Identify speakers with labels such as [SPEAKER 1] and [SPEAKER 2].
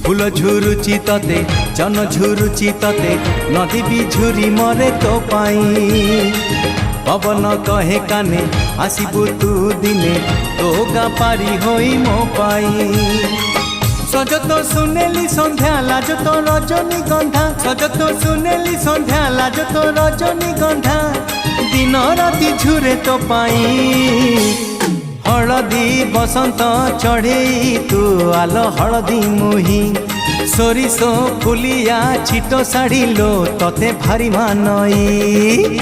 [SPEAKER 1] फूल झुरुची तते जन झुरुची तते नदी भी झुरी मरे तो पाई पवन कहे काने आसबू तू दिने तो गा पारी होई मो पाई सज तो सुनेली संध्या लाज तो रजनी गंधा सज तो सुनेली संध्या लाज तो रजनी गंधा दिन राति झुरे तो पाई हलदी बसंत चढ़े तू आल हलदी मुही सोरिसो फुलिया छिटो साड़ी लो तते भारी मानई।